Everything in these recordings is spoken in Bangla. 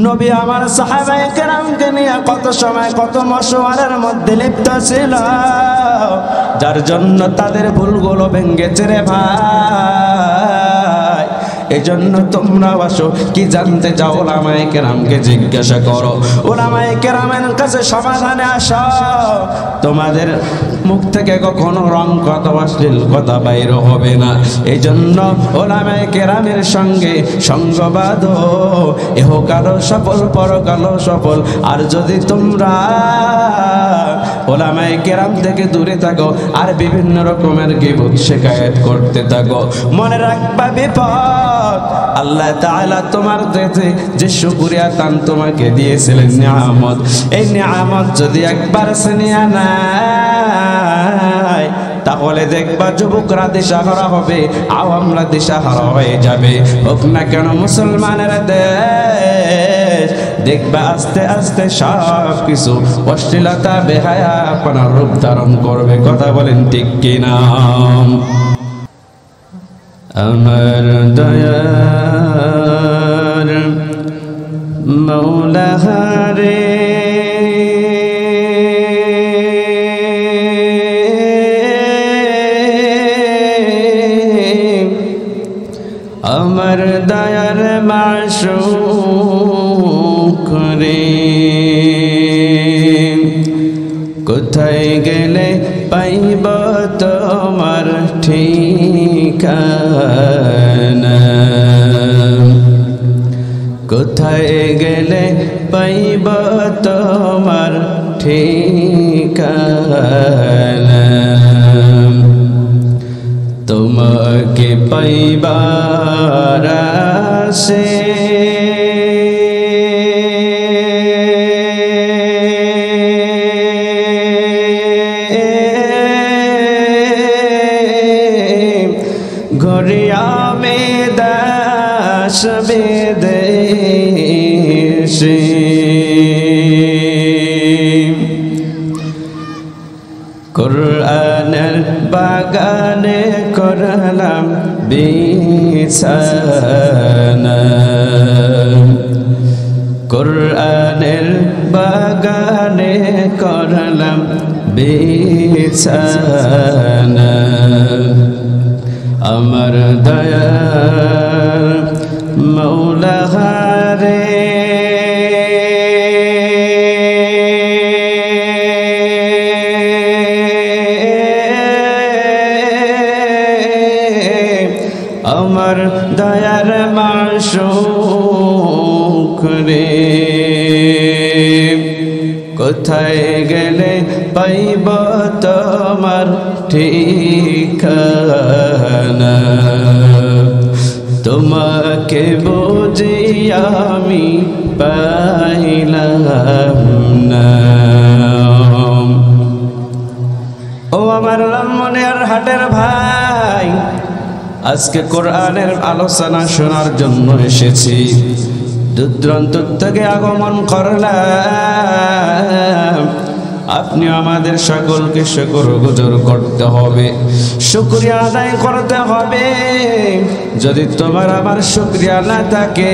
নবী আমার সাহাবায়ে কেরামকে নিয়ে কত সময় কত মশওয়ারার মধ্যে লিপ্ত ছিল, যার জন্য তাদের ভুলগুলো ভেঙেছে রে ভাই। এজন্য তোমরা আসো, কি জানতে চাও উলামায়ে কেরামকে জিজ্ঞাসা করো, উলামায়ে কেরামের কাছে সমাধানে আসো। তোমাদের মুখ থেকে কখনো রং কথা অশ্লীল কথা বাইর হবে না। এজন্য উলামায়ে কেরামের সঙ্গে সঙ্গ বাঁধো, ইহকালও সফল পরকালও সফল। আর যদি তোমরা উলামায়ে কেরাম থেকে দূরে থাকো আর বিভিন্ন রকমের গীবত শিকায়েত করতে থাকো, মনে রাখবা বিপদ। আল্লাহ তাআলা তোমার যে শুকরিয়া দান তোমাকে দিয়েছিলেন নিয়ামত, এই নিয়ামত যদি একবার ছিনিয়ে নেয় তাহলে দেখবা যুবকরা দিশাহারা হবে, আওয়ামরা দিশাহারা হয়ে যাবে। হোক না কেন মুসলমানের দেশ, দেখবা আস্তে আস্তে সব কিছু অশ্লীলতা বেহায়াপনার রূপ ধারণ করবে। কথা বলেন ঠিক কিনা? আমার দয়ার মৌলা রে, আমার দয়ার মাশউক রে, কোথায় গেলে পাইব তোমার ঠিকানা, কোথায় গেলে পাইব তোমার ঠিকানা, তোমাকে পাইবার আশে ঘরিয়ামে দাস বিদেশে, কুরআনের বাগানে করলাম বিছানা, কুরআনের বাগানে করলাম বিছানা, আমার দয়ার মৌলা রে, আমার দয়ার মাশউক রে, কোথায় গেলে পাইব তোমার ঠিকানা, তোমাকে বুঝি আমি পাইলাম না। ও আমার লালমনির হাটের ভাই, আজকে কোরআনের আলোচনা শোনার জন্য এসেছি, দূর দূরান্ত থেকে আগমন করলাম। আপনি আমাদের সকলকে শুকরগুজার করতে হবে, শুকরিয়া আদায় করতে হবে। যদি তোমার আমার শুকরিয়া না থাকে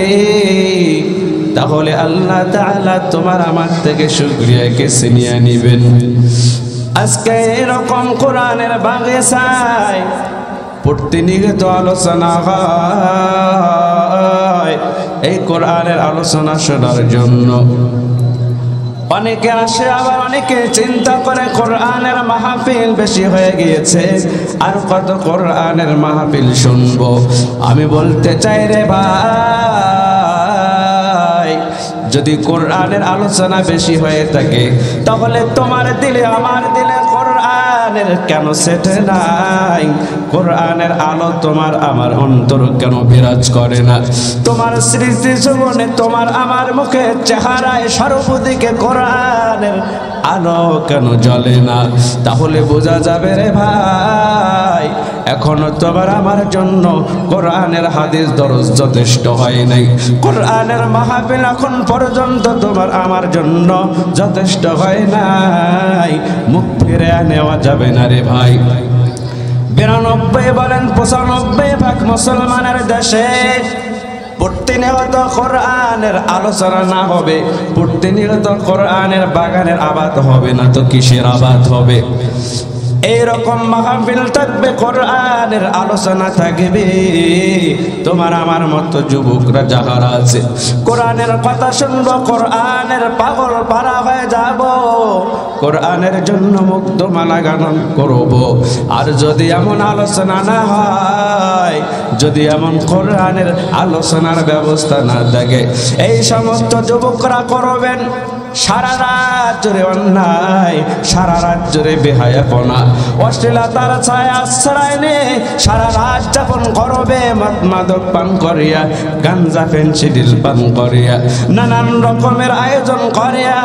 তাহলে আল্লাহ তাআলা তোমার আমার থেকে শুকরিয়াকে ছিনিয়ে নেবেন। আজকে এরকম কোরআনের বাগিচায় প্রতিনিয়ত আলোচনা হয়, এই কোরআনের আলোচনা শোনার জন্য অনেকে আসে, আবার অনেকে চিন্তা করে কোরআনের মাহফিল বেশি হয়ে গিয়েছে, আর কত কোরআনের মাহফিল শুনবো। আমি বলতে চাই রে ভাই, যদি কোরআনের আলোচনা বেশি হয়ে থাকে তাহলে তোমার দিলে আমার দিলে কোরআনের কেন সেটে নাই? কোরআনের আলো তোমার আমার অন্তর কেন বিরাজ করে না? তোমার স্মৃতি জীবনে তোমার আমার মুখের চেহারায় সর্বদিকে কোরআনের আলো কেন জ্বলে না? তাহলে বোঝা যাবে রে ভাই, এখনো তোমার আমার জন্য কোরআনের হাদিস দরজ যথেষ্ট হয় নাই। কোরআনের মাহফিল এখন পর্যন্ত তোমার আমার জন্য যথেষ্ট হয় নাই। মুখ ফিরে নেওয়া যাবে না রে ভাই। 92 বলেন 95 ভাগ মুসলমানের দেশে প্রতিনিয়ত কোরআনের আলোচনা না হবে, প্রতিনিয়ত কোরআনের বাগানের আবাদ হবে না তো কিসের আবাদ হবে? এইরকম মাহফিল থাকবে, কোরআনের আলোচনা থাকবে। তোমার আমার মতো যুবকরা যাহারা আছে, কোরআনের কথা শুনবো, কোরআনের পাগল পারা হয়ে যাব, কোরআনের জন্য মুক্তমালা গান করব। আর যদি এমন আলোচনা না হয়, যদি এমন কোরআনের আলোচনার ব্যবস্থা না থাকে, এই সমস্ত যুবকরা করবেন সারা রাত জুড়ে অন্যায়, সারা রাত জুড়ে বেহায়াপনা, অশ্লীলতার ছায়া আশ্রয় নিয়ে সারা রাত যাপন করবে, মাদক পান করিয়া, গাঞ্জা ফেন্সিডিল পান করিয়া, নানান রকমের আয়োজন করিয়া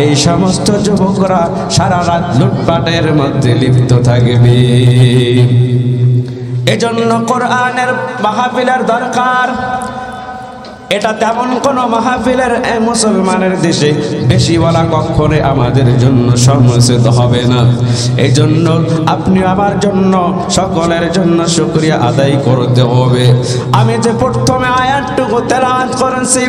এই সমস্ত যুবকরা সারা রাত লুটপাটের মধ্যে লিপ্ত থাকবে। এজন্য কোরআনের মাহফিলের দরকার। এটা তেমন কোন মাহফিলের মুসলমানের দেশে বেশি বলা কখনো আমাদের জন্য সমস্যা হবে না। এই জন্য আপনি আমার জন্য, সকলের জন্য শুকরিয়া আদায় করতে হবে। আমি যে প্রথমে আয়াতটুকু তেলাওয়াত করেছি,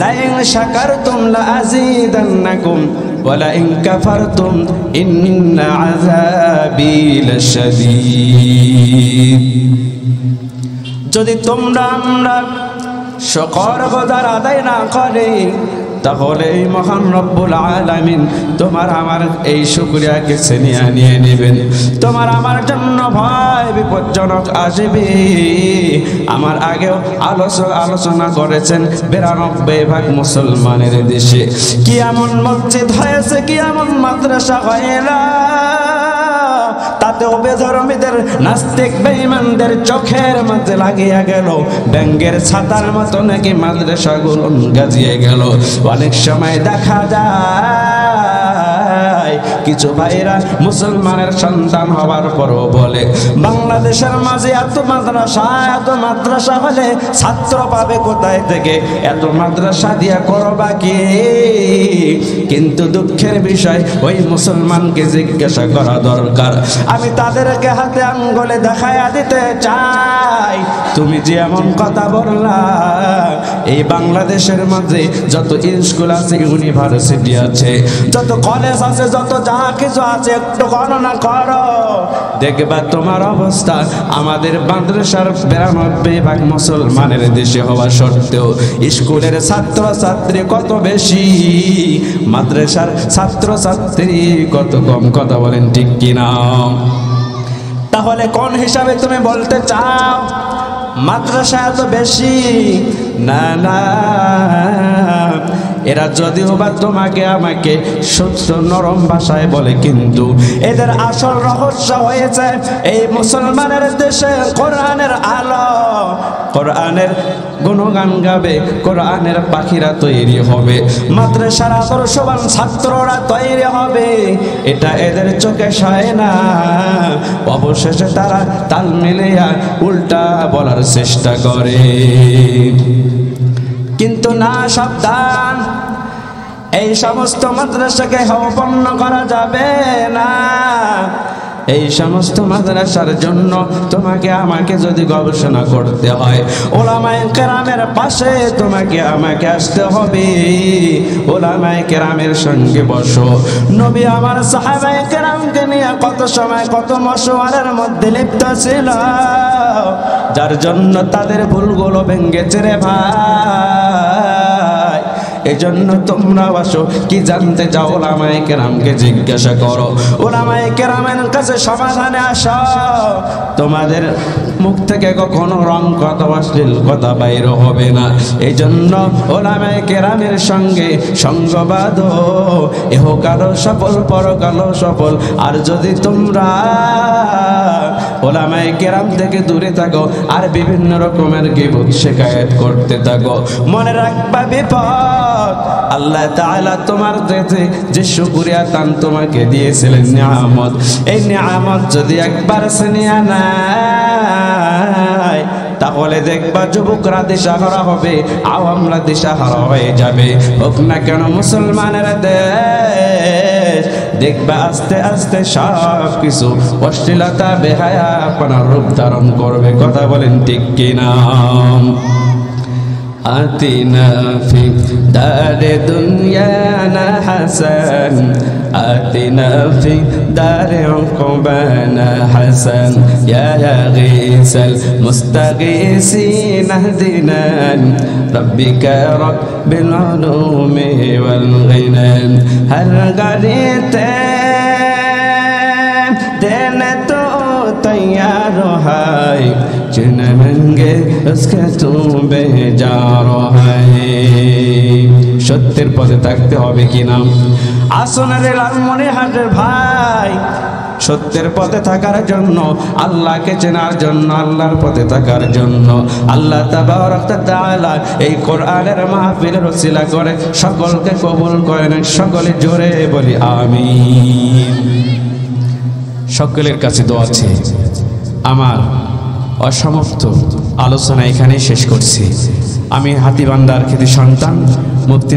লাইন শাকারতুম লাযীদান্নাকুম ওয়া লাইন কাফারতুম ইন্না আযাবী লাশাদীদ। যদি তোমরা আমরা শুকর গুজার আদায় না করে, তাহলে এই মহান রব্বুল আলামিন তোমার আমার এই শুকরিয়াকে ছিনিয়ে নিয়ে নেবেন। তোমার আমার জন্য ভয় বিপজ্জনক আসবে। আমার আগেও আলোচনা করেছেন 92% মুসলমানের দেশে কি এমন মসজিদ হয়েছে, কি এমন মাদ্রাসা হয় না, তাতেও বেধর্মীদের, নাস্তিক বেঈমানদের চোখের মধ্যে লাগিয়া গেল ব্যাঙের ছাতার মতো নাকি মাদ্রাসাগুলো গাজিয়ে গেল। অনেক সময় দেখা যায় কিছু ভাইরা মুসলমানের সন্তান হবার পরও বলে বাংলাদেশের মাঝে এত মাদ্রাসা হলে ছাত্র পাবে কোথায় থেকে, এত মাদ্রাসা দিয়া করবা কি? কিন্তু দুঃখের বিষয় ওই মুসলমানকে জিজ্ঞাসা করা দরকার। আমি তাদেরকে হাতে আঙ্গুলে দেখাইয়া দিতে চাই, তুমি যে এমন কথা বললা, এই বাংলাদেশের মাঝে যত স্কুল আছে, ইউনিভার্সিটি আছে, যত কলেজ আছে, যত যা কিছু আছে, একটু গণনা করো, দেখবা তোমার অবস্থা আমাদের মাদ্রাসার 92% মুসলমানের দেশে হওয়া সত্ত্বেও স্কুলের ছাত্র ছাত্রী কত বেশি, মাদ্রাসার ছাত্র ছাত্রী কত কম। কথা বলেন ঠিক কিনা? তাহলে কোন হিসাবে তুমি বলতে চাও মাদ্রাসা এত বেশি? না না, এরা যদিও বা তোমাকে আমাকে সত্য নরম ভাষায় বলে, কিন্তু এদের আসল রহস্য হয়েছে এই মুসলমানের দেশে কোরআনের আলো, কোরআনের গুণগান গাবে, কোরআনের পাখিরা তৈরি হবে, মাদ্রাসার আদর্শবান ছাত্ররা তৈরি হবে। এটা এদের চোখে সয় না। অবশেষে তারা তাল মিলিয়ে উল্টা বলার চেষ্টা করে। কিন্তু না, সাবধান, এই সমস্ত মাদ্রাসাকে অপন্ন করা যাবে না। এই সমস্ত মাদ্রাসার জন্য তোমাকে আমাকে যদি গবেষণা করতে হয়, ওলামায়ে কেরামের পাশে তোমাকে আমাকে আসতে হবে, ওলামায়ে কেরামের সঙ্গে বসো। নবী আমার সাহাবায়ে কেরামকে নিয়ে কত সময় কত মশওয়ারার মধ্যে লিপ্ত ছিল, যার জন্য তাদের ভুলগুলো ভেঙেছে রে ভাই। এজন্য তোমরা আসো, কি জানতে চাও ওলামায়ে কেরামকে জিজ্ঞাসা করো, ওলামায়ে কেরামের কাছে সমাধানে আসো। তোমাদের মুখ থেকে কখনো রং কথা, অশ্লীল কথা বাইর হবে না। এই জন্য ওলামায়ে কেরামের সঙ্গে সঙ্গবাদ, ইহকালও সফল পরকালও সফল। আর যদি তোমরা ওলামায়ে কেরাম থেকে দূরে থাকো আর বিভিন্ন রকমের গীবত শিকায়েত করতে থাকো, মনে রাখবা বিপদ। আল্লাহ তাআলা তোমার যে শুকরিয়া দান তোমাকে দিয়েছিলেন নিয়ামত, এই নিয়ামত যদি একবার ছিনিয়ে নেয়, তাহলে দেখবা যুবকরা দিশাহারা হবে, আওয়ামরা দিশাহারা হয়ে যাবে। হোক না কেন মুসলমানের দেশ, দেখবা আস্তে আস্তে সব কিছু অশ্লীলতা বেহায়াপনার রূপ ধারণ করবে। কথা বলেন ঠিক কিনা? آتنا في دار دنيانا حسن آتنا في دار عقبانا حسن يا غيث المستغيثين اهدنا ربك رب العلوم والغنى هر غريت दिन तो तैयार है जिन मंगे उसके तू बेजार है সত্যের পথে থাকতে হবে কিনা আসনের লালমনিরহাটের ভাই সত্যের পথে থাকার জন্য আল্লাহকে চেনার জন্য আল্লাহর পথে থাকার জন্য আল্লাহ তাবারক তাআলা এই কোরআনের মাহফিলের ওসিলা করে সকলকে কবুল করেন সকলে জোরে বলি আমিন সকলের কাছে দোয়া আছে আমার অসমাপ্ত আলোচনা এখানেই শেষ করছি আমি হাতীবান্ধার কৃতি সন্তান মুফতি